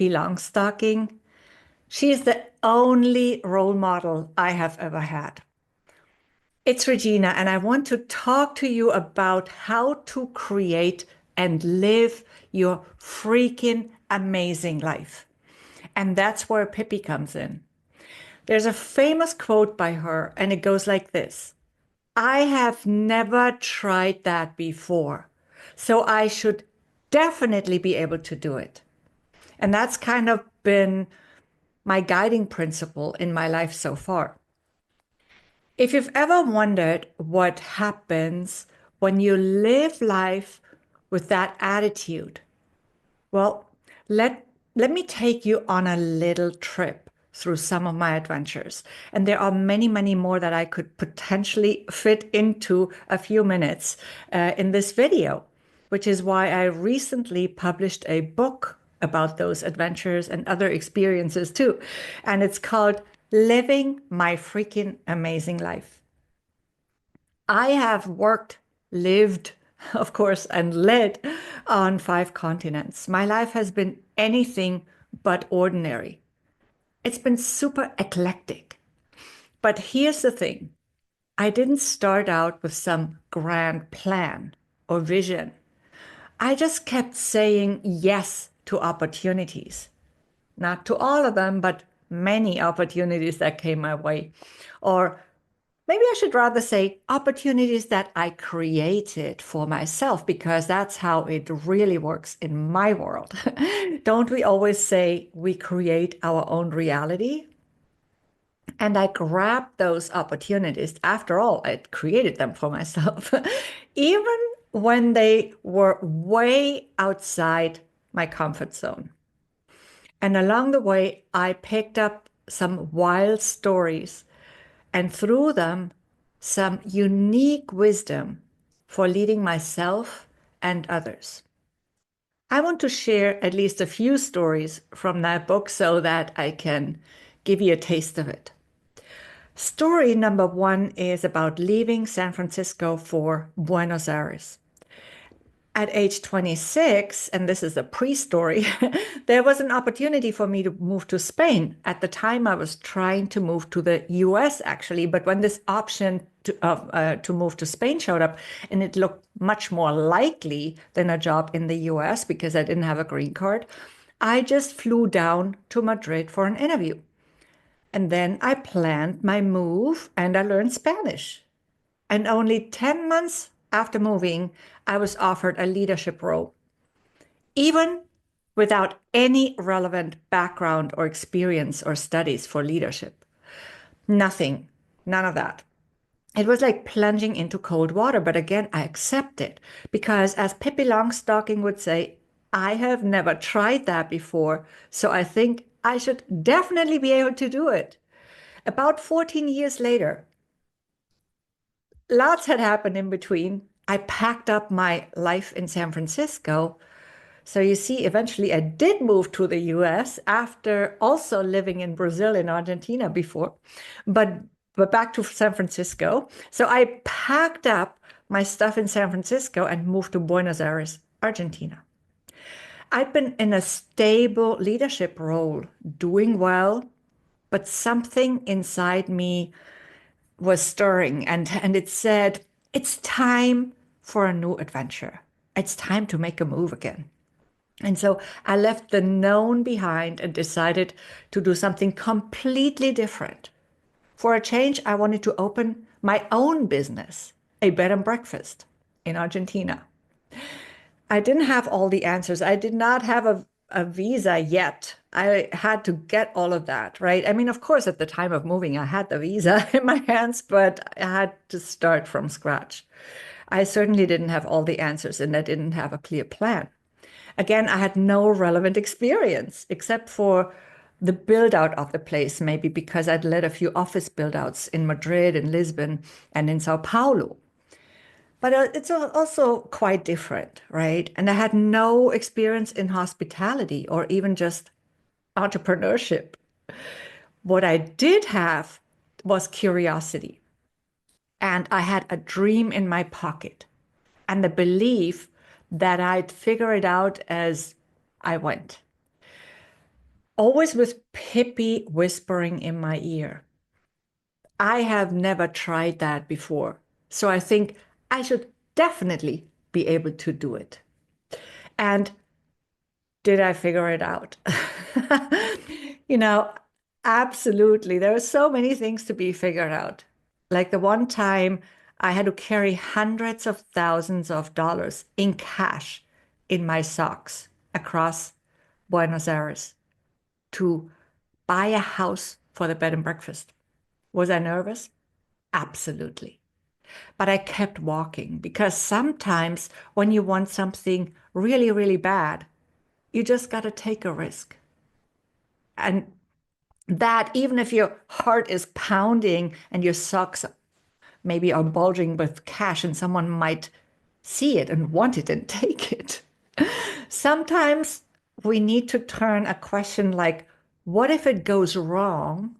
Pippi Longstocking. She's the only role model I have ever had. It's Regina, and I want to talk to you about how to create and live your freaking amazing life. And that's where Pippi comes in. There's a famous quote by her, and it goes like this: I have never tried that before, so I should definitely be able to do it. And that's kind of been my guiding principle in my life so far. If you've ever wondered what happens when you live life with that attitude, well, let me take you on a little trip through some of my adventures. And there are many, many more that I could potentially fit into a few minutes in this video, which is why I recently published a book about those adventures and other experiences too. And it's called Living My Freakin Amazing Life. I have worked, lived, of course, and led on 5 continents. My life has been anything but ordinary. It's been super eclectic. But here's the thing: I didn't start out with some grand plan or vision. I just kept saying yes to opportunities. Not to all of them, but many opportunities that came my way. Or maybe I should rather say opportunities that I created for myself, because that's how it really works in my world. Don't we always say we create our own reality? And I grabbed those opportunities. After all, I created them for myself, even when they were way outside my comfort zone. And along the way, I picked up some wild stories, and through them, some unique wisdom for leading myself and others. I want to share at least a few stories from that book so that I can give you a taste of it. Story number one is about leaving San Francisco for Buenos Aires. At age 26, and this is a pre-story, there was an opportunity for me to move to Spain. At the time, I was trying to move to the US, actually, but when this option to move to Spain showed up, and it looked much more likely than a job in the US because I didn't have a green card, I just flew down to Madrid for an interview. And then I planned my move and I learned Spanish. And only 10 months after moving, I was offered a leadership role, even without any relevant background or experience or studies for leadership. Nothing, none of that. It was like plunging into cold water. But again, I accepted because, as Pippi Longstocking would say, I have never tried that before. So I think I should definitely be able to do it. About 14 years later, lots had happened in between. I packed up my life in San Francisco. So you see, eventually I did move to the US after also living in Brazil and Argentina before, but back to San Francisco. So I packed up my stuff in San Francisco and moved to Buenos Aires, Argentina. I'd been in a stable leadership role, doing well, but something inside me was stirring, and it said, it's time for a new adventure. It's time to make a move again. And so I left the known behind and decided to do something completely different. For a change, I wanted to open my own business, a bed and breakfast in Argentina. I didn't have all the answers. I did not have a visa yet. I had to get all of that, right? I mean, of course, at the time of moving, I had the visa in my hands, but I had to start from scratch. I certainly didn't have all the answers, and I didn't have a clear plan. Again, I had no relevant experience except for the build out of the place, maybe because I'd led a few office build outs in Madrid, in Lisbon, and in Sao Paulo. But it's also quite different, right? And I had no experience in hospitality or even just entrepreneurship. What I did have was curiosity. And I had a dream in my pocket and the belief that I'd figure it out as I went. always with Pippi whispering in my ear. I have never tried that before. So I think I should definitely be able to do it. And did I figure it out? You know, absolutely. There are so many things to be figured out. Like the one time I had to carry hundreds of thousands of dollars in cash in my socks across Buenos Aires to buy a house for the bed and breakfast. Was I nervous? Absolutely. But I kept walking because sometimes when you want something really, really bad, you just got to take a risk. And that, even if your heart is pounding and your socks maybe are bulging with cash and someone might see it and want it and take it. Sometimes we need to turn a question like, what if it goes wrong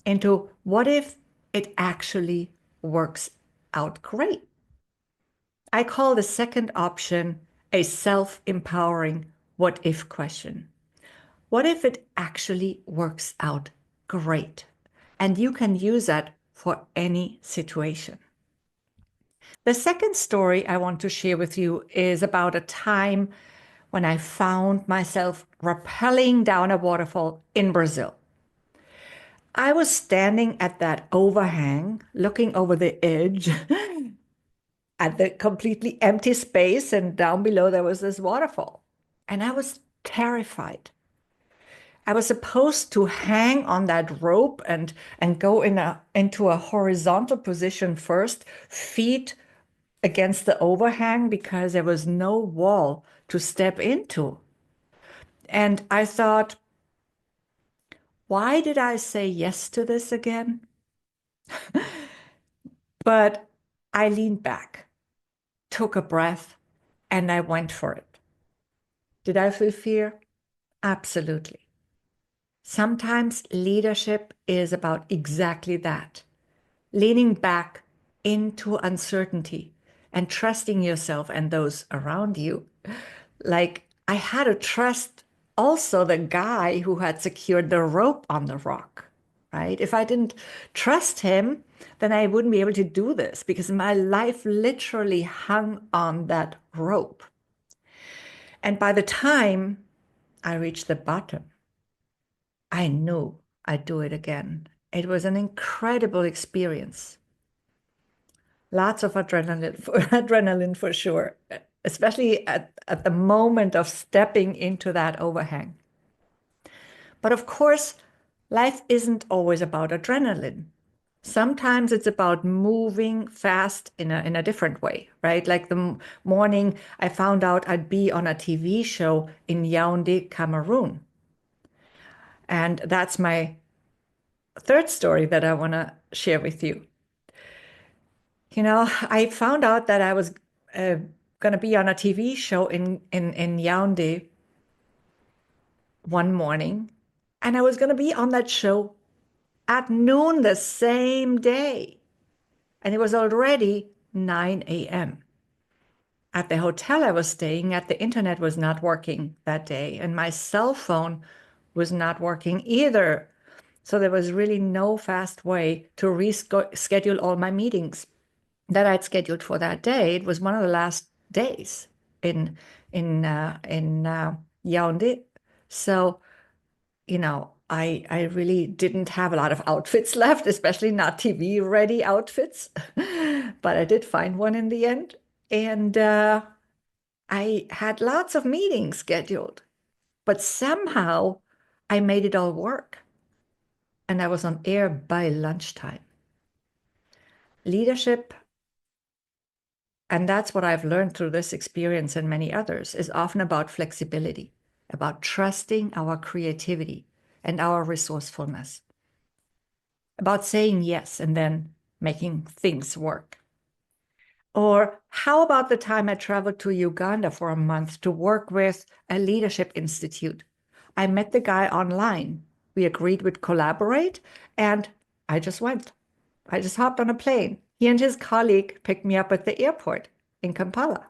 into what if it actually works out great? I call the second option a self-empowering what if question. What if it actually works out great? And you can use that for any situation. The second story I want to share with you is about a time when I found myself rappelling down a waterfall in Brazil. I was standing at that overhang, looking over the edge at the completely empty space, and down below there was this waterfall. And I was terrified. I was supposed to hang on that rope and go into a horizontal position first, feet against the overhang because there was no wall to step into. And I thought, why did I say yes to this again? But I leaned back, took a breath, and I went for it. Did I feel fear? Absolutely. Sometimes leadership is about exactly that, leaning back into uncertainty and trusting yourself and those around you. Like I had to trust also the guy who had secured the rope on the rock, right? If I didn't trust him, then I wouldn't be able to do this because my life literally hung on that rope. And by the time I reached the bottom, I knew I'd do it again. It was an incredible experience. Lots of adrenaline for sure, especially at the moment of stepping into that overhang. But of course, life isn't always about adrenaline. Sometimes it's about moving fast in a different way, right? Like the morning I found out I'd be on a TV show in Yaoundé, Cameroon. And that's my third story that I want to share with you. You know, I found out that I was going to be on a TV show in Yaoundé one morning, and I was going to be on that show at noon the same day. And it was already 9 a.m. At the hotel I was staying at, the internet was not working that day, and my cell phone was not working either. So there was really no fast way to reschedule all my meetings that I'd scheduled for that day. It was one of the last days in in Yaoundé. So, I really didn't have a lot of outfits left, especially not TV ready outfits. But I did find one in the end. And I had lots of meetings scheduled, but somehow I made it all work. And I was on air by lunchtime. Leadership, and that's what I've learned through this experience and many others, is often about flexibility, about trusting our creativity and our resourcefulness, about saying yes and then making things work. Or how about the time I traveled to Uganda for a month to work with a leadership institute? I met the guy online. We agreed we'd collaborate, and I just went. I just hopped on a plane. He and his colleague picked me up at the airport in Kampala.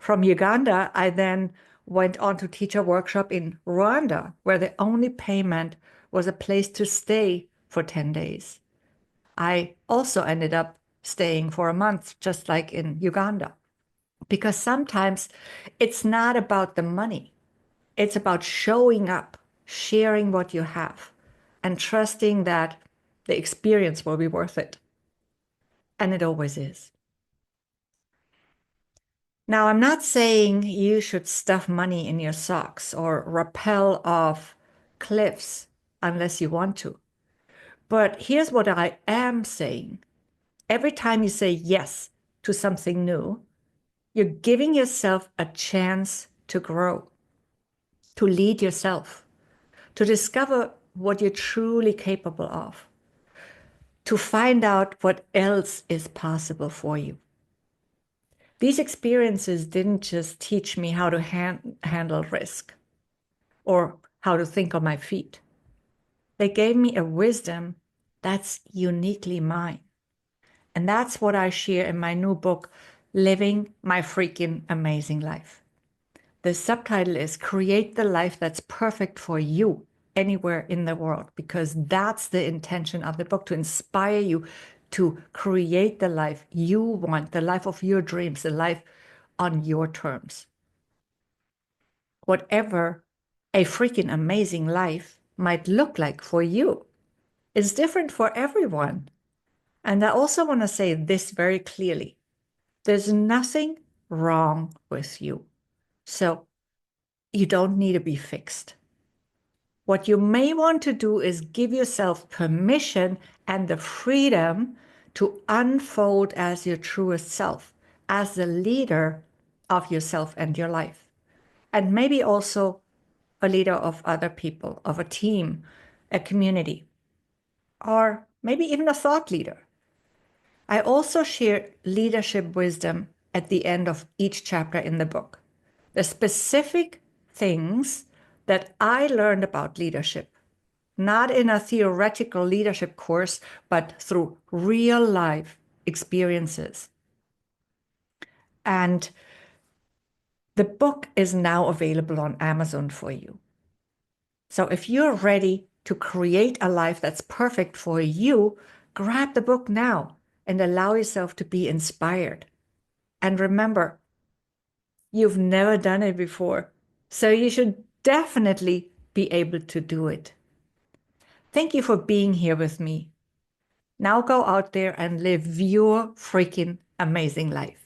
From Uganda, I then went on to teach a workshop in Rwanda, where the only payment was a place to stay for 10 days. I also ended up staying for a month, just like in Uganda, because sometimes it's not about the money. It's about showing up, sharing what you have, and trusting that the experience will be worth it. And it always is. Now, I'm not saying you should stuff money in your socks or rappel off cliffs unless you want to. But here's what I am saying. Every time you say yes to something new, you're giving yourself a chance to grow, to lead yourself, to discover what you're truly capable of, to find out what else is possible for you. These experiences didn't just teach me how to handle risk or how to think on my feet. They gave me a wisdom that's uniquely mine. And that's what I share in my new book, Living My Freakin Amazing Life. The subtitle is Create the Life That's Perfect for You Anywhere in the World, because that's the intention of the book, to inspire you to create the life you want, the life of your dreams, the life on your terms. Whatever a freaking amazing life might look like for you is different for everyone. And I also want to say this very clearly. There's nothing wrong with you. So you don't need to be fixed. What you may want to do is give yourself permission and the freedom to unfold as your truest self, as the leader of yourself and your life. And maybe also a leader of other people, of a team, a community, or maybe even a thought leader. I also share leadership wisdom at the end of each chapter in the book. The specific things that I learned about leadership, not in a theoretical leadership course, but through real life experiences. And the book is now available on Amazon for you. So if you're ready to create a life that's perfect for you, grab the book now and allow yourself to be inspired. And remember, you've never done it before, so you should definitely be able to do it. Thank you for being here with me. Now go out there and live your freaking amazing life.